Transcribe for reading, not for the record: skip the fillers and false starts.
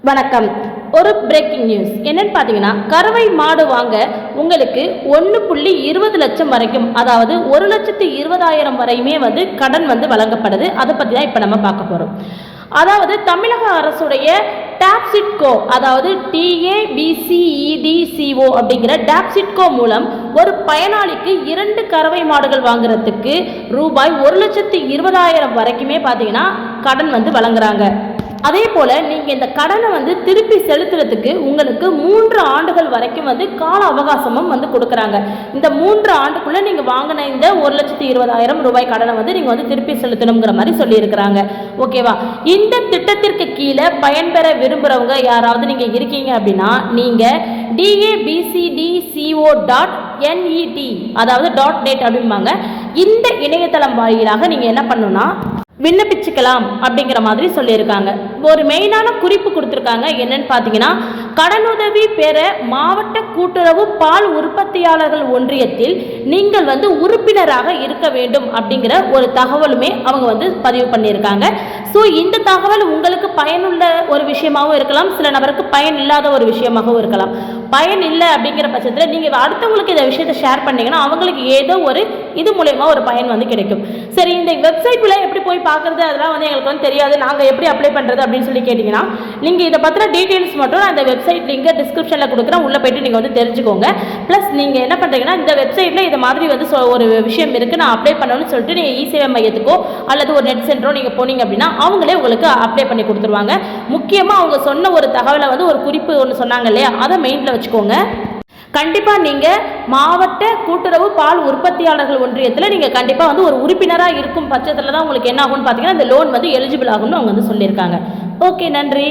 வணக்கம். ஒரு breaking news என்னன்னு பார்த்தீங்கன்னா, கறவை மாடு வாங்க உங்களுக்கு 1.20 லட்சம் வரைக்கும், அதாவது 1,20,000 வரையுமே கடன் வழங்கப்படுது. அதை பற்றி தான் இப்போ நம்ம பார்க்க போகிறோம். அதாவது தமிழக அரசுடைய டாப்சிட்கோ, அதாவது TABCEDCO அப்படிங்கிற டாப்சிட்கோ மூலம் ஒரு பயனாளிக்கு 2 கறவை மாடுகள் வாங்குறதுக்கு ரூபாய் 1,20,000 வரைக்குமே பார்த்தீங்கன்னா கடன் வழங்குறாங்க. அதே போல் நீங்கள் இந்த கடனை திருப்பி செலுத்துறதுக்கு உங்களுக்கு 3 ஆண்டுகள் வரைக்கும் கால அவகாசமும் கொடுக்குறாங்க. இந்த 3 ஆண்டுக்குள்ளே நீங்கள் வாங்கின இந்த 1,20,000 ரூபாய் கடனை நீங்கள் திருப்பி செலுத்தணுங்கிற மாதிரி சொல்லியிருக்கிறாங்க. ஓகேவா? இந்த திட்டத்திற்கு கீழே பயன்பெற விரும்புகிறவங்க யாராவது நீங்கள் இருக்கீங்க அப்படின்னா, நீங்கள் DABCDCO.net, அதாவது .net அப்படிம்பாங்க, இந்த இணையதளம் வாயிலாக நீங்கள் என்ன பண்ணணும்னா விண்ணப்பிச்சுக்கலாம் அப்படிங்கிற மாதிரி சொல்லியிருக்காங்க. ஒரு மெயினான குறிப்பு கொடுத்துருக்காங்க. என்னன்னு பார்த்தீங்கன்னா, கடனுதவி பெற மாவட்ட கூட்டுறவு பால் உற்பத்தியாளர்கள் ஒன்றியத்தில் நீங்கள் உறுப்பினராக இருக்க வேண்டும் அப்படிங்கிற ஒரு தகவலுமே அவங்க பதிவு பண்ணியிருக்காங்க. ஸோ இந்த தகவல் உங்களுக்கு பயனுள்ள ஒரு விஷயமாகவும் இருக்கலாம், சில நபருக்கு பயன் இல்லாத ஒரு விஷயமாகவும் இருக்கலாம். பயன் இல்லை அப்படிங்கிற பட்சத்தில் நீங்கள் அடுத்தவங்களுக்கு இந்த விஷயத்தை ஷேர் பண்ணிங்கன்னா அவங்களுக்கு ஏதோ ஒரு இது மூலயமா ஒரு பயன் கிடைக்கும். சரி, இந்த வெப்சைட்டில் எப்படி போய் பார்க்குறது, அதெல்லாம் எங்களுக்கு தெரியாது, நாங்கள் எப்படி அப்ளை பண்ணுறது அப்படின்னு சொல்லி கேட்டிங்கன்னா, நீங்கள் இதை பற்றின டீட்டெயில்ஸ் மட்டும் நான் இந்த வெப்சைட் லிங்கை டிஸ்கிரிப்ஷனில் கொடுக்குறேன், உள்ளே போய்ட்டு நீங்கள் தெரிஞ்சுக்கோங்க. ப்ளஸ் நீங்கள் என்ன பண்ணுறீங்கன்னா, இந்த வெப்சைட்டில் இது மாதிரி ஒரு விஷயம் இருக்குது, நான் அப்ளை பண்ணணும்னு சொல்லிட்டு நீங்கள் இ-சேவை மையத்துக்கோ அல்லது ஒரு நெட் சென்டரோ நீங்கள் போனீங்க அப்படின்னா அவங்களே உங்களுக்கு அப்ளை பண்ணி கொடுத்துருவாங்க. முக்கியமாக அவங்க சொன்ன ஒரு தகவலை ஒரு குறிப்பு ஒன்று சொன்னாங்க இல்லையா, அதை மெயினில் வச்சுக்கோங்க. கண்டிப்பாக நீங்கள் மாவட்ட கூட்டுறவு பால் உற்பத்தியாளர்கள் ஒன்றியத்தில் நீங்கள் கண்டிப்பாக ஒரு உறுப்பினராக இருக்கும் பட்சத்தில் தான் உங்களுக்கு என்ன ஆகும்னு பார்த்தீங்கன்னா இந்த லோன் எலிஜிபிள் ஆகும்னு அவங்க சொல்லியிருக்காங்க. ஓகே, நன்றி.